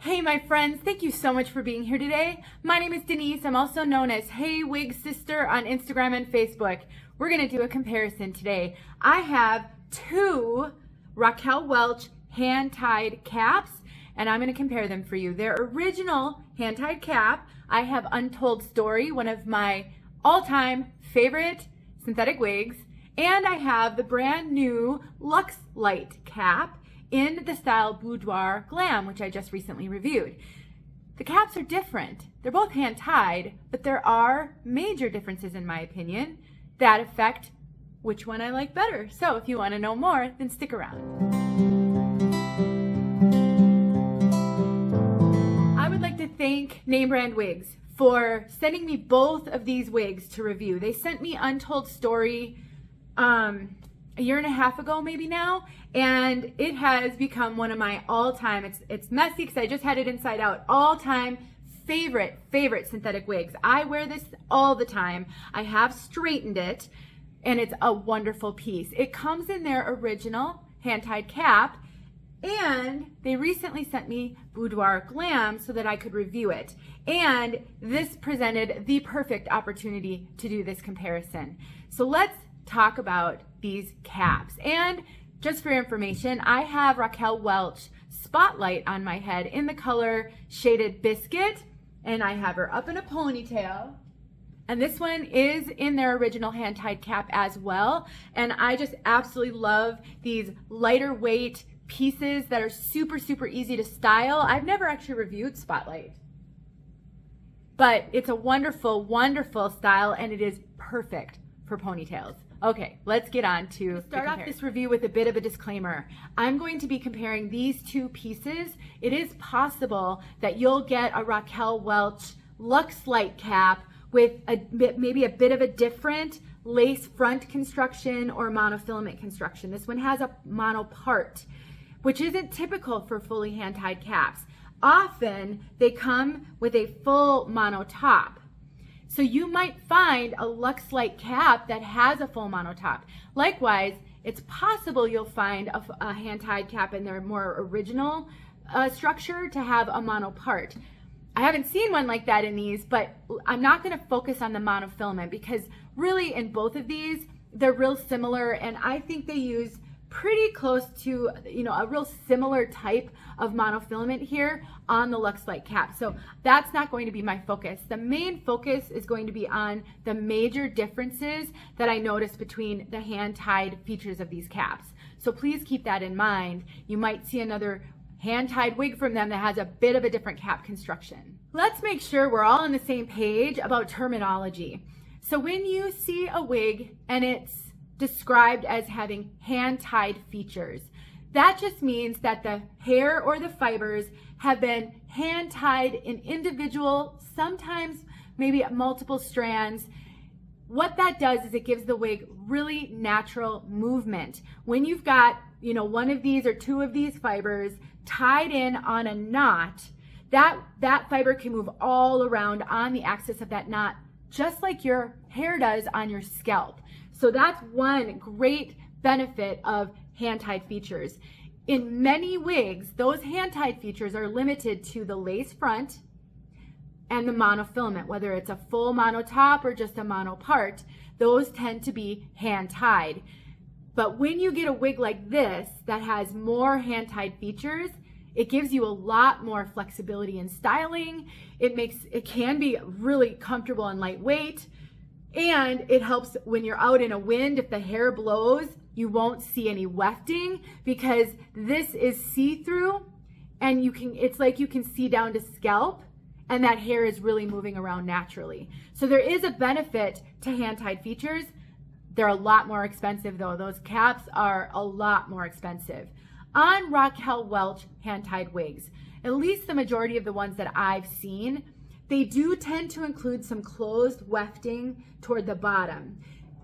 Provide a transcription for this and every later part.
Hey my friends, thank you so much for being here today. My name is Denise. I'm also known as heywigsister on Instagram and Facebook. We're going to do a comparison today. I have two Raquel Welch hand-tied caps and I'm going to compare them for you. Their original hand-tied cap, I have Untold Story, one of my all-time favorite synthetic wigs, and I have the brand new Lite cap in the style Boudoir Glam, which I just recently reviewed. The caps are different. They're both hand-tied, but there are major differences in my opinion that affect which one I like better. So if you want to know more, then stick around. I would like to thank Name Brand Wigs for sending me both of these wigs to review. They sent me Untold Story a year and a half ago maybe now, and it has become one of my all-time, it's messy because I just had it inside out, all-time favorite synthetic wigs. I wear this all the time. I have straightened it and it's a wonderful piece. It comes in their original hand-tied cap, and they recently sent me Boudoir Glam so that I could review it. And this presented the perfect opportunity to do this comparison. So let's talk about these caps. And just for your information, I have Raquel Welch Spotlight on my head in the color shaded Biscuit, and I have her up in a ponytail. And this one is in their original hand-tied cap as well. And I just absolutely love these lighter weight pieces that are super easy to style. I've never actually reviewed Spotlight, but it's a wonderful style, and it is perfect for ponytails. Okay, let's get on to start off this review with a bit of a disclaimer. I'm going to be comparing these two pieces. It is possible that you'll get a Raquel Welch Luxe Lite cap with maybe a bit of a different lace front construction or monofilament construction. This one has a mono part, which isn't typical for fully hand-tied caps. Often they come with a full mono top. So you might find a Luxe Lite cap that has a full mono top. Likewise, it's possible you'll find a hand-tied cap in their more original structure to have a mono part. I haven't seen one like that in these, but I'm not going to focus on the monofilament because really in both of these, they're real similar, and I think they use pretty close to, a real similar type of monofilament here on the Luxe Lite cap. So that's not going to be my focus. The main focus is going to be on the major differences that I noticed between the hand-tied features of these caps. So please keep that in mind. You might see another hand-tied wig from them that has a bit of a different cap construction. Let's make sure we're all on the same page about terminology. So when you see a wig and it's described as having hand-tied features, that just means that the hair or the fibers have been hand-tied in individual, sometimes maybe multiple strands. What that does is it gives the wig really natural movement. When you've got, one of these or two of these fibers tied in on a knot, that fiber can move all around on the axis of that knot, just like your hair does on your scalp. So that's one great benefit of hand-tied features. In many wigs, those hand-tied features are limited to the lace front and the monofilament, whether it's a full mono top or just a mono part. Those tend to be hand-tied. But when you get a wig like this that has more hand-tied features, it gives you a lot more flexibility in styling. It can be really comfortable and lightweight. And it helps when you're out in a wind. If the hair blows, you won't see any wefting because this is see-through, and it's like you can see down to scalp, and that hair is really moving around naturally. So there is a benefit to hand-tied features. They're a lot more expensive though. Those caps are a lot more expensive. On Raquel Welch hand-tied wigs, at least the majority of the ones that I've seen, they do tend to include some closed wefting toward the bottom.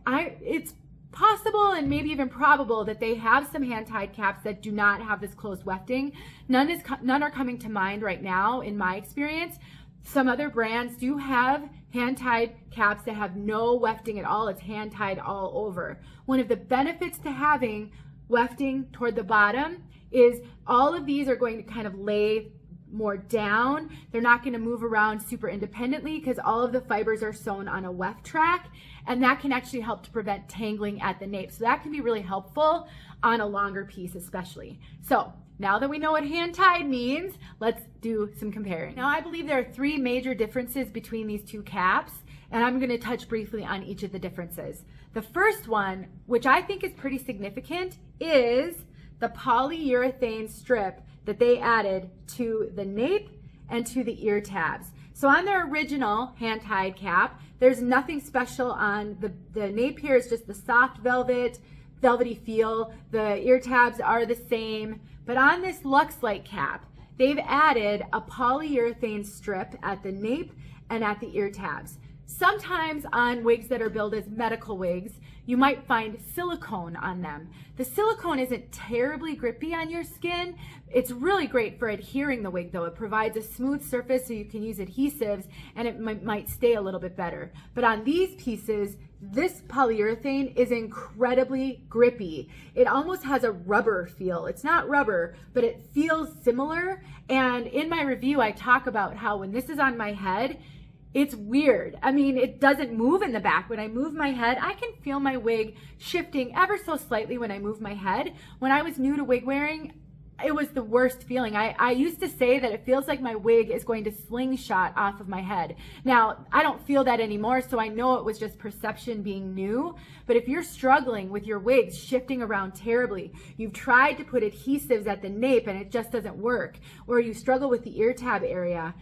It's possible and maybe even probable that they have some hand-tied caps that do not have this closed wefting. None are coming to mind right now in my experience. Some other brands do have hand-tied caps that have no wefting at all. It's hand-tied all over. One of the benefits to having wefting toward the bottom is all of these are going to kind of lay more down. They're not going to move around super independently because all of the fibers are sewn on a weft track, and that can actually help to prevent tangling at the nape. So that can be really helpful on a longer piece especially. So now that we know what hand tied means, let's do some comparing. Now I believe there are 3 major differences between these 2 caps, and I'm going to touch briefly on each of the differences. The first one, which I think is pretty significant, is the polyurethane strip that they added to the nape and to the ear tabs. So on their original hand-tied cap, there's nothing special on the nape here. It's just the soft velvety feel. The ear tabs are the same. But on this Lite cap, they've added a polyurethane strip at the nape and at the ear tabs. Sometimes on wigs that are billed as medical wigs, you might find silicone on them. The silicone isn't terribly grippy on your skin. It's really great for adhering the wig though. It provides a smooth surface so you can use adhesives and it might stay a little bit better. But on these pieces, this polyurethane is incredibly grippy. It almost has a rubber feel. It's not rubber, but it feels similar. And in my review, I talk about how when this is on my head, it's weird. I mean, it doesn't move in the back. When I move my head, I can feel my wig shifting ever so slightly when I move my head. When I was new to wig wearing, it was the worst feeling. I used to say that it feels like my wig is going to slingshot off of my head. Now, I don't feel that anymore, so I know it was just perception being new. But if you're struggling with your wigs shifting around terribly, you've tried to put adhesives at the nape and it just doesn't work, or you struggle with the ear tab area,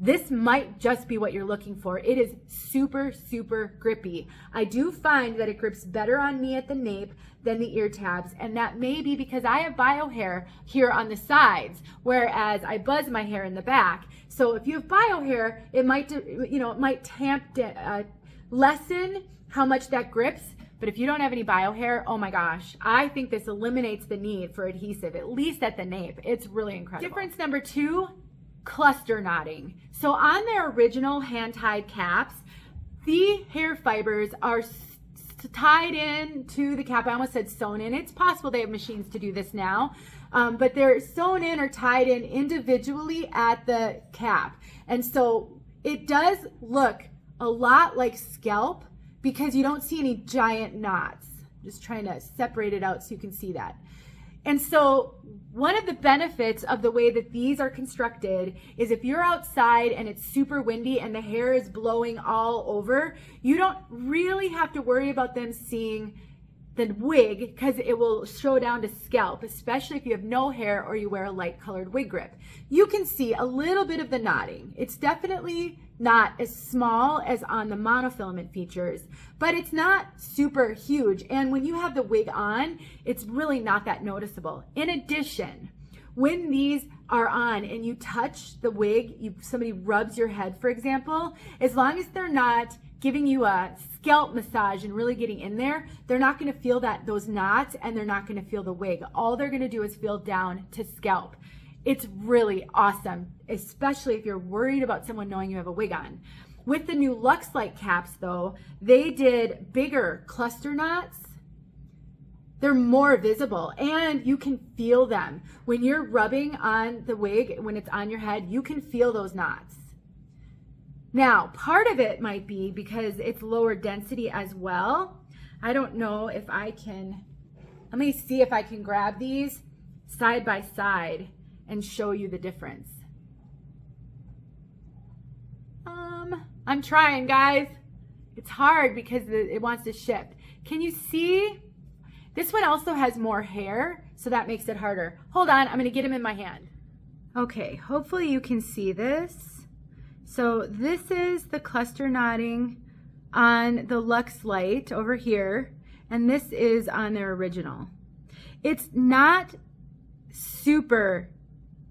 this might just be what you're looking for. It is super, super grippy. I do find that it grips better on me at the nape than the ear tabs, and that may be because I have bio hair here on the sides, whereas I buzz my hair in the back. So if you have bio hair, it might, it might lessen how much that grips. But if you don't have any bio hair, oh my gosh, I think this eliminates the need for adhesive, at least at the nape. It's really incredible. Difference number 2, cluster knotting. So on their original hand-tied caps, the hair fibers are tied in to the cap. I almost said sewn in. It's possible they have machines to do this now, but they're sewn in or tied in individually at the cap. And so it does look a lot like scalp because you don't see any giant knots. Just trying to separate it out so you can see that. And so one of the benefits of the way that these are constructed is if you're outside and it's super windy and the hair is blowing all over, you don't really have to worry about them seeing the wig because it will show down to scalp, especially if you have no hair or you wear a light colored wig grip. You can see a little bit of the knotting. It's definitely not as small as on the monofilament features, but it's not super huge. And when you have the wig on, it's really not that noticeable. In addition, when these are on and you touch the wig, somebody rubs your head, for example, as long as they're not giving you a scalp massage and really getting in there, they're not going to feel those knots and they're not going to feel the wig. All they're going to do is feel down to scalp. It's really awesome, especially if you're worried about someone knowing you have a wig on. With the new Lite caps though, they did bigger cluster knots. They're more visible and you can feel them. When you're rubbing on the wig, when it's on your head, you can feel those knots. Now, part of it might be because it's lower density as well. I don't know if I can, let me see if I can grab these side by side and show you the difference. I'm trying, guys. It's hard because it wants to shift. Can you see? This one also has more hair, so that makes it harder. Hold on, I'm gonna get him in my hand. Okay, hopefully you can see this. So this is the cluster knotting on the Lite over here, and this is on their original. It's not super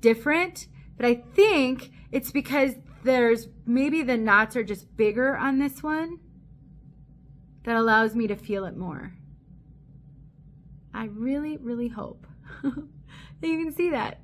different, but I think it's because maybe the knots are just bigger on this one that allows me to feel it more. I really, really hope that you can see that.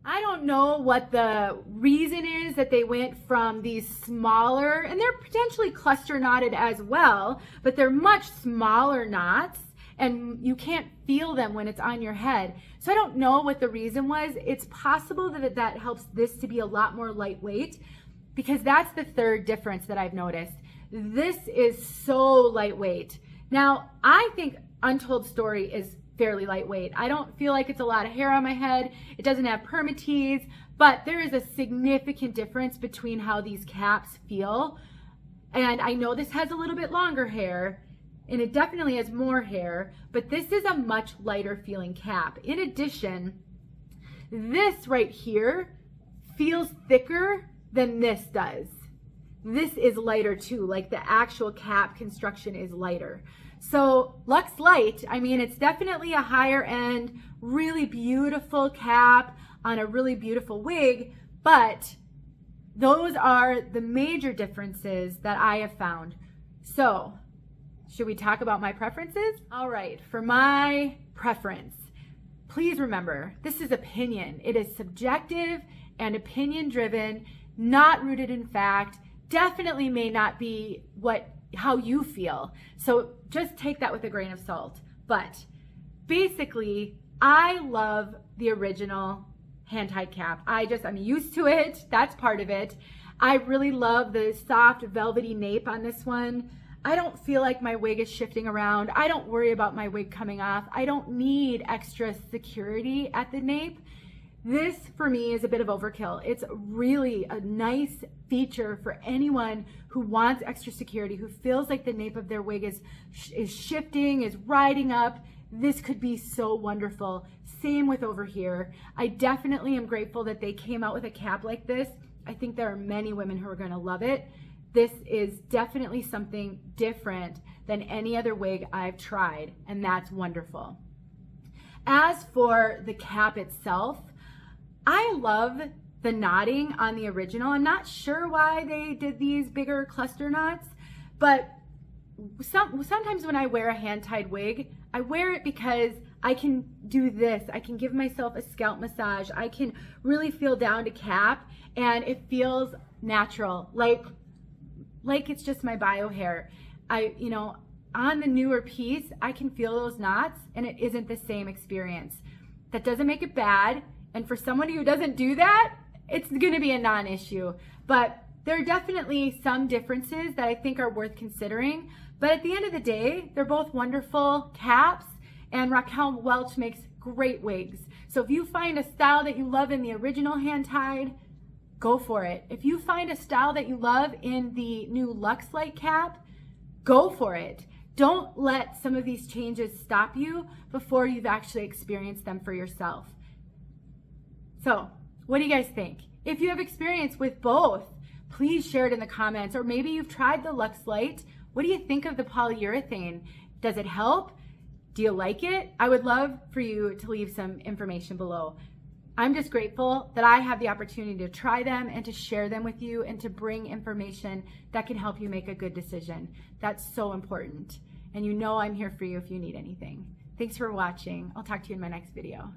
I don't know what the reason is that they went from these smaller, and they're potentially cluster knotted as well, but they're much smaller knots. and you can't feel them when it's on your head. So I don't know what the reason was. It's possible that that helps this to be a lot more lightweight, because that's the third difference that I've noticed. This is so lightweight. Now, I think Untold Story is fairly lightweight. I don't feel like it's a lot of hair on my head. It doesn't have permatease, but there is a significant difference between how these caps feel. And I know this has a little bit longer hair, and it definitely has more hair, but this is a much lighter feeling cap. In addition, this right here feels thicker than this does. This is lighter too, like the actual cap construction is lighter. So Luxe Lite, I mean, it's definitely a higher end, really beautiful cap on a really beautiful wig, but those are the major differences that I have found. So should we talk about my preferences? All right, for my preference, please remember, this is opinion. It is subjective and opinion driven, not rooted in fact, definitely may not be how you feel. So just take that with a grain of salt. But basically, I love the original hand-tied cap. I'm used to it. That's part of it. I really love the soft velvety nape on this one. I don't feel like my wig is shifting around. I don't worry about my wig coming off. I don't need extra security at the nape. This, for me, is a bit of overkill. It's really a nice feature for anyone who wants extra security, who feels like the nape of their wig is shifting, is riding up. This could be so wonderful. Same with over here. I definitely am grateful that they came out with a cap like this. I think there are many women who are going to love it. This is definitely something different than any other wig I've tried, and that's wonderful. As for the cap itself, I love the knotting on the original. I'm not sure why they did these bigger cluster knots, but sometimes when I wear a hand-tied wig, I wear it because I can do this. I can give myself a scalp massage. I can really feel down to cap, and it feels natural, like it's just my bio hair. On the newer piece, I can feel those knots, and it isn't the same experience. That doesn't make it bad. And for someone who doesn't do that, it's going to be a non-issue. But there are definitely some differences that I think are worth considering. But at the end of the day, they're both wonderful caps, and Raquel Welch makes great wigs. So if you find a style that you love in the original hand-tied, go for it. If you find a style that you love in the new Luxe Lite cap, go for it. Don't let some of these changes stop you before you've actually experienced them for yourself. So, what do you guys think? If you have experience with both, please share it in the comments. Or maybe you've tried the Luxe Lite. What do you think of the polyurethane? Does it help? Do you like it? I would love for you to leave some information below. I'm just grateful that I have the opportunity to try them and to share them with you and to bring information that can help you make a good decision. That's so important. And you know I'm here for you if you need anything. Thanks for watching. I'll talk to you in my next video.